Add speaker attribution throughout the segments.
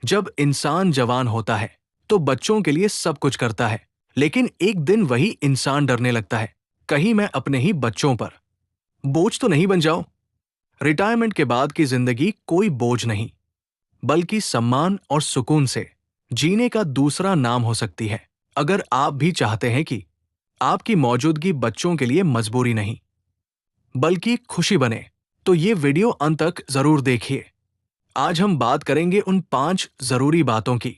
Speaker 1: जब इंसान जवान होता है तो बच्चों के लिए सब कुछ करता है, लेकिन एक दिन वही इंसान डरने लगता है, कहीं मैं अपने ही बच्चों पर बोझ तो नहीं बन जाऊं। रिटायरमेंट के बाद की जिंदगी कोई बोझ नहीं, बल्कि सम्मान और सुकून से जीने का दूसरा नाम हो सकती है। अगर आप भी चाहते हैं कि आपकी मौजूदगी बच्चों के लिए मजबूरी नहीं, बल्कि खुशी बने, तो ये वीडियो अंत तक जरूर देखिए। आज हम बात करेंगे उन 5 जरूरी बातों की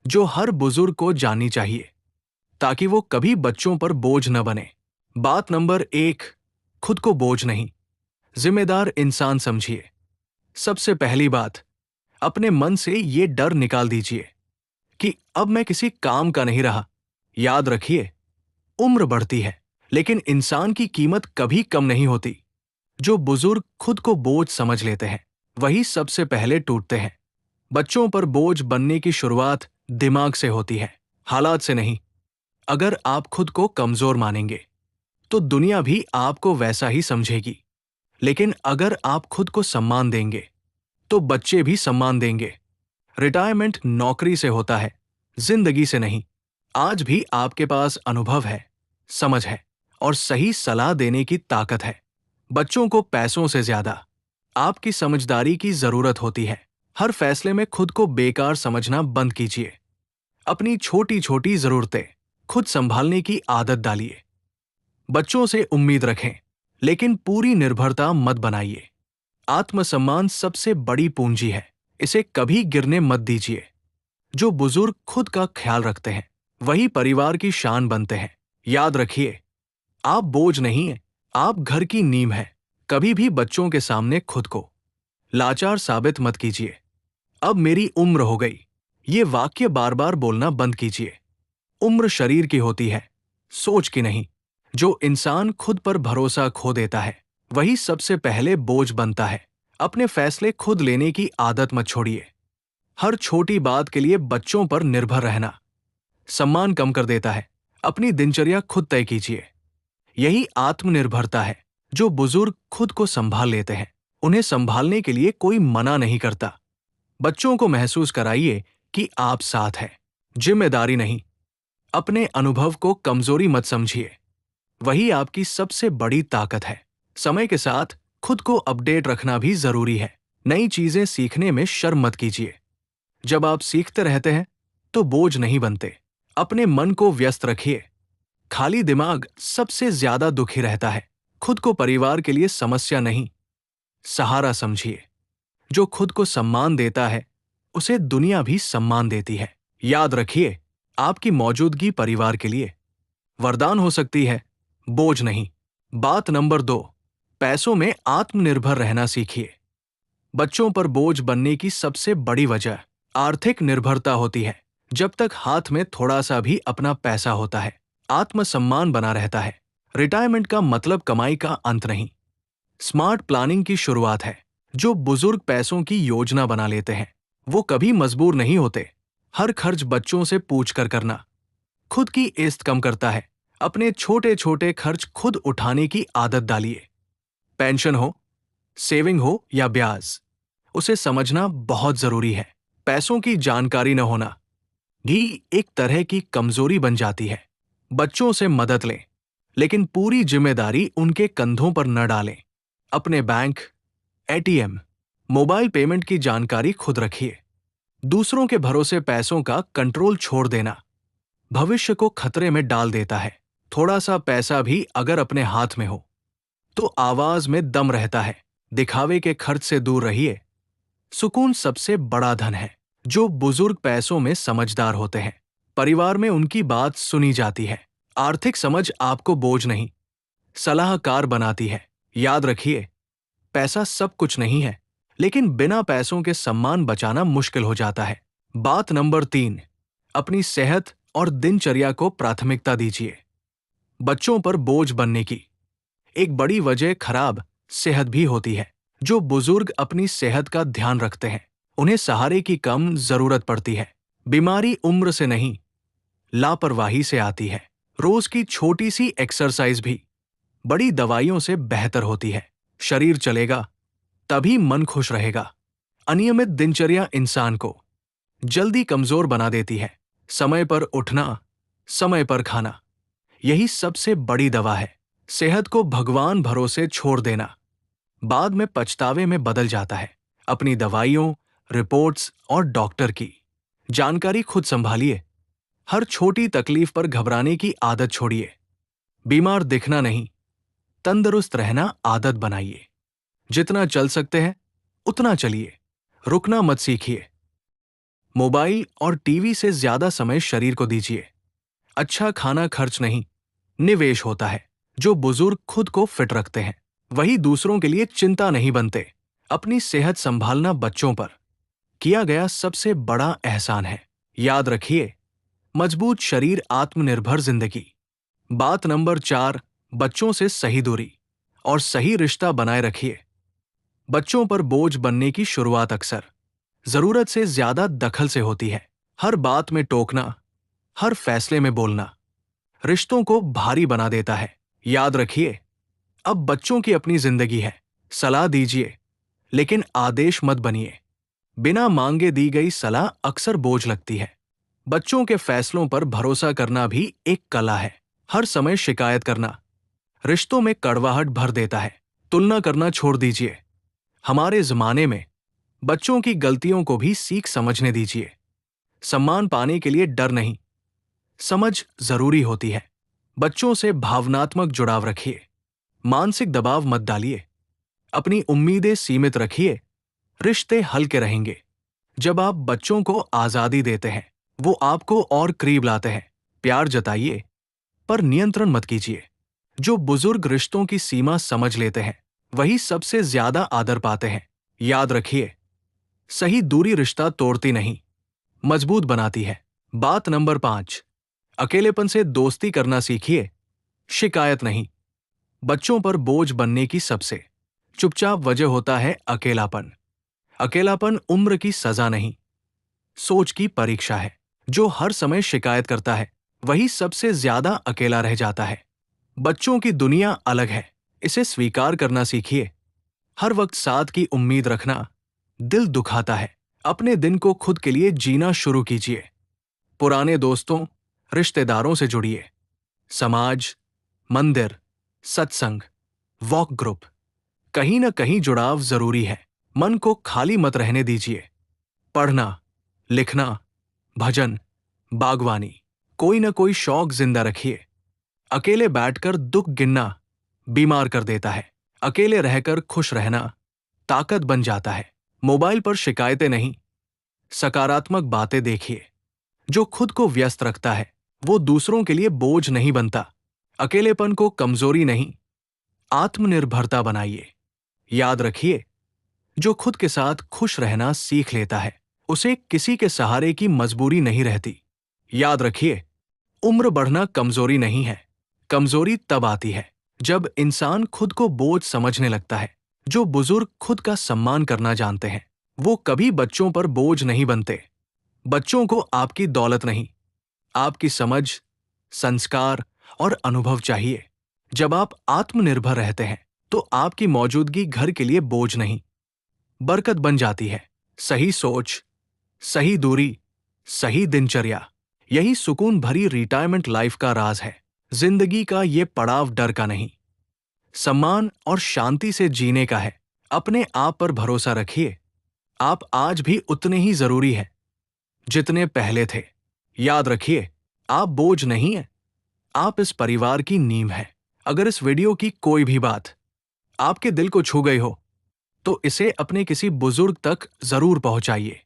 Speaker 1: जो हर बुजुर्ग को जाननी चाहिए, ताकि वो कभी बच्चों पर बोझ न बने। बात नंबर 1, खुद को बोझ नहीं, जिम्मेदार इंसान समझिए। सबसे पहली बात, अपने मन से ये डर निकाल दीजिए कि अब मैं किसी काम का नहीं रहा। याद रखिए, उम्र बढ़ती है, लेकिन इंसान की कीमत कभी कम नहीं होती। जो बुजुर्ग खुद को बोझ समझ लेते हैं, वही सबसे पहले टूटते हैं। बच्चों पर बोझ बनने की शुरुआत दिमाग से होती है, हालात से नहीं। अगर आप खुद को कमजोर मानेंगे, तो दुनिया भी आपको वैसा ही समझेगी। लेकिन अगर आप खुद को सम्मान देंगे, तो बच्चे भी सम्मान देंगे। रिटायरमेंट नौकरी से होता है, जिंदगी से नहीं। आज भी आपके पास अनुभव है, समझ है और सही सलाह देने की ताकत है। बच्चों को पैसों से ज्यादा आपकी समझदारी की जरूरत होती है। हर फैसले में खुद को बेकार समझना बंद कीजिए। अपनी छोटी छोटी जरूरतें खुद संभालने की आदत डालिए। बच्चों से उम्मीद रखें, लेकिन पूरी निर्भरता मत बनाइए। आत्मसम्मान सबसे बड़ी पूंजी है, इसे कभी गिरने मत दीजिए। जो बुजुर्ग खुद का ख्याल रखते हैं, वही परिवार की शान बनते हैं। याद रखिए, आप बोझ नहीं हैं, आप घर की नींव हैं। कभी भी बच्चों के सामने खुद को लाचार साबित मत कीजिए। अब मेरी उम्र हो गई, ये वाक्य बार बार बोलना बंद कीजिए। उम्र शरीर की होती है, सोच की नहीं। जो इंसान खुद पर भरोसा खो देता है, वही सबसे पहले बोझ बनता है। अपने फैसले खुद लेने की आदत मत छोड़िए। हर छोटी बात के लिए बच्चों पर निर्भर रहना सम्मान कम कर देता है। अपनी दिनचर्या खुद तय कीजिए। यही आत्मनिर्भरता है। जो बुजुर्ग खुद को संभाल लेते हैं, उन्हें संभालने के लिए कोई मना नहीं करता। बच्चों को महसूस कराइए कि आप साथ हैं, जिम्मेदारी नहीं। अपने अनुभव को कमजोरी मत समझिए, वही आपकी सबसे बड़ी ताकत है। समय के साथ खुद को अपडेट रखना भी जरूरी है। नई चीजें सीखने में शर्म मत कीजिए। जब आप सीखते रहते हैं, तो बोझ नहीं बनते। अपने मन को व्यस्त रखिए। खाली दिमाग सबसे ज्यादा दुखी रहता है। खुद को परिवार के लिए समस्या नहीं, सहारा समझिए। जो खुद को सम्मान देता है, उसे दुनिया भी सम्मान देती है। याद रखिए, आपकी मौजूदगी परिवार के लिए वरदान हो सकती है, बोझ नहीं। बात नंबर 2, पैसों में आत्मनिर्भर रहना सीखिए। बच्चों पर बोझ बनने की सबसे बड़ी वजह आर्थिक निर्भरता होती है। जब तक हाथ में थोड़ा सा भी अपना पैसा होता है, आत्मसम्मान बना रहता है। रिटायरमेंट का मतलब कमाई का अंत नहीं, स्मार्ट प्लानिंग की शुरुआत है। जो बुजुर्ग पैसों की योजना बना लेते हैं, वो कभी मजबूर नहीं होते। हर खर्च बच्चों से पूछ कर करना खुद की इज्जत कम करता है। अपने छोटे छोटे खर्च खुद उठाने की आदत डालिए। पेंशन हो, सेविंग हो या ब्याज, उसे समझना बहुत जरूरी है। पैसों की जानकारी न होना भी एक तरह की कमजोरी बन जाती है। बच्चों से मदद लें, लेकिन पूरी जिम्मेदारी उनके कंधों पर न डालें। अपने बैंक, एटीएम, मोबाइल पेमेंट की जानकारी खुद रखिए। दूसरों के भरोसे पैसों का कंट्रोल छोड़ देना भविष्य को खतरे में डाल देता है। थोड़ा सा पैसा भी अगर अपने हाथ में हो, तो आवाज में दम रहता है। दिखावे के खर्च से दूर रहिए। सुकून सबसे बड़ा धन है। जो बुजुर्ग पैसों में समझदार होते हैं, परिवार में उनकी बात सुनी जाती है। आर्थिक समझ आपको बोझ नहीं, सलाहकार बनाती है। याद रखिए, पैसा सब कुछ नहीं है, लेकिन बिना पैसों के सम्मान बचाना मुश्किल हो जाता है। बात नंबर 3, अपनी सेहत और दिनचर्या को प्राथमिकता दीजिए। बच्चों पर बोझ बनने की एक बड़ी वजह खराब सेहत भी होती है। जो बुजुर्ग अपनी सेहत का ध्यान रखते हैं, उन्हें सहारे की कम जरूरत पड़ती है। बीमारी उम्र से नहीं, लापरवाही से आती है। रोज की छोटी सी एक्सरसाइज भी बड़ी दवाइयों से बेहतर होती है। शरीर चलेगा, तभी मन खुश रहेगा। अनियमित दिनचर्या इंसान को जल्दी कमजोर बना देती है। समय पर उठना, समय पर खाना, यही सबसे बड़ी दवा है। सेहत को भगवान भरोसे छोड़ देना बाद में पछतावे में बदल जाता है। अपनी दवाइयों, रिपोर्ट्स और डॉक्टर की जानकारी खुद संभालिए। हर छोटी तकलीफ पर घबराने की आदत छोड़िए। बीमार दिखना नहीं, तंदुरुस्त रहना आदत बनाइए। जितना चल सकते हैं उतना चलिए, रुकना मत सीखिए। मोबाइल और टीवी से ज्यादा समय शरीर को दीजिए। अच्छा खाना खर्च नहीं, निवेश होता है। जो बुजुर्ग खुद को फिट रखते हैं वही दूसरों के लिए चिंता नहीं बनते। अपनी सेहत संभालना बच्चों पर किया गया सबसे बड़ा एहसान है। याद रखिए, मजबूत शरीर, आत्मनिर्भर जिंदगी। बात नंबर 4, बच्चों से सही दूरी और सही रिश्ता बनाए रखिए। बच्चों पर बोझ बनने की शुरुआत अक्सर जरूरत से ज्यादा दखल से होती है। हर बात में टोकना, हर फैसले में बोलना रिश्तों को भारी बना देता है। याद रखिए, अब बच्चों की अपनी जिंदगी है। सलाह दीजिए, लेकिन आदेश मत बनिए। बिना मांगे दी गई सलाह अक्सर बोझ लगती है। बच्चों के फैसलों पर भरोसा करना भी एक कला है। हर समय शिकायत करना रिश्तों में कड़वाहट भर देता है। तुलना करना छोड़ दीजिए। हमारे जमाने में बच्चों की गलतियों को भी सीख समझने दीजिए। सम्मान पाने के लिए डर नहीं, समझ जरूरी होती है। बच्चों से भावनात्मक जुड़ाव रखिए, मानसिक दबाव मत डालिए। अपनी उम्मीदें सीमित रखिए, रिश्ते हल्के रहेंगे। जब आप बच्चों को आजादी देते हैं वो आपको और करीब लाते हैं। प्यार जताइए, पर नियंत्रण मत कीजिए। जो बुजुर्ग रिश्तों की सीमा समझ लेते हैं वही सबसे ज्यादा आदर पाते हैं। याद रखिए, सही दूरी रिश्ता तोड़ती नहीं, मजबूत बनाती है। बात नंबर 5, अकेलेपन से दोस्ती करना सीखिए, शिकायत नहीं। बच्चों पर बोझ बनने की सबसे चुपचाप वजह होता है अकेलापन। अकेलापन उम्र की सजा नहीं, सोच की परीक्षा है। जो हर समय शिकायत करता है वही सबसे ज्यादा अकेला रह जाता है। बच्चों की दुनिया अलग है, इसे स्वीकार करना सीखिए। हर वक्त साथ की उम्मीद रखना दिल दुखाता है। अपने दिन को खुद के लिए जीना शुरू कीजिए। पुराने दोस्तों, रिश्तेदारों से जुड़िए। समाज, मंदिर, सत्संग, वॉक ग्रुप, कहीं ना कहीं जुड़ाव जरूरी है। मन को खाली मत रहने दीजिए। पढ़ना, लिखना, भजन, बागवानी, कोई ना कोई शौक जिंदा रखिए। अकेले बैठकर दुख गिनना बीमार कर देता है। अकेले रहकर खुश रहना ताकत बन जाता है। मोबाइल पर शिकायतें नहीं, सकारात्मक बातें देखिए। जो खुद को व्यस्त रखता है वो दूसरों के लिए बोझ नहीं बनता। अकेलेपन को कमजोरी नहीं, आत्मनिर्भरता बनाइए। याद रखिए, जो खुद के साथ खुश रहना सीख लेता है उसे किसी के सहारे की मजबूरी नहीं रहती। याद रखिए, उम्र बढ़ना कमजोरी नहीं है। कमजोरी तब आती है जब इंसान खुद को बोझ समझने लगता है। जो बुजुर्ग खुद का सम्मान करना जानते हैं वो कभी बच्चों पर बोझ नहीं बनते। बच्चों को आपकी दौलत नहीं, आपकी समझ, संस्कार और अनुभव चाहिए। जब आप आत्मनिर्भर रहते हैं तो आपकी मौजूदगी घर के लिए बोझ नहीं, बरकत बन जाती है। सही सोच, सही दूरी, सही दिनचर्या, यही सुकून भरी रिटायरमेंट लाइफ का राज है। जिंदगी का ये पड़ाव डर का नहीं, सम्मान और शांति से जीने का है। अपने आप पर भरोसा रखिए। आप आज भी उतने ही जरूरी हैं जितने पहले थे। याद रखिए, आप बोझ नहीं हैं, आप इस परिवार की नींव हैं। अगर इस वीडियो की कोई भी बात आपके दिल को छू गई हो तो इसे अपने किसी बुजुर्ग तक जरूर पहुंचाइए।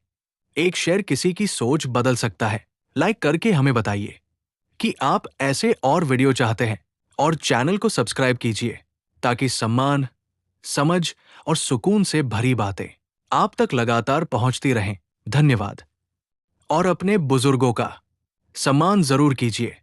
Speaker 1: एक शेयर किसी की सोच बदल सकता है। लाइक करके हमें बताइए कि आप ऐसे और वीडियो चाहते हैं और चैनल को सब्सक्राइब कीजिए ताकि सम्मान, समझ और सुकून से भरी बातें आप तक लगातार पहुंचती रहें। धन्यवाद। और अपने बुजुर्गों का सम्मान जरूर कीजिए।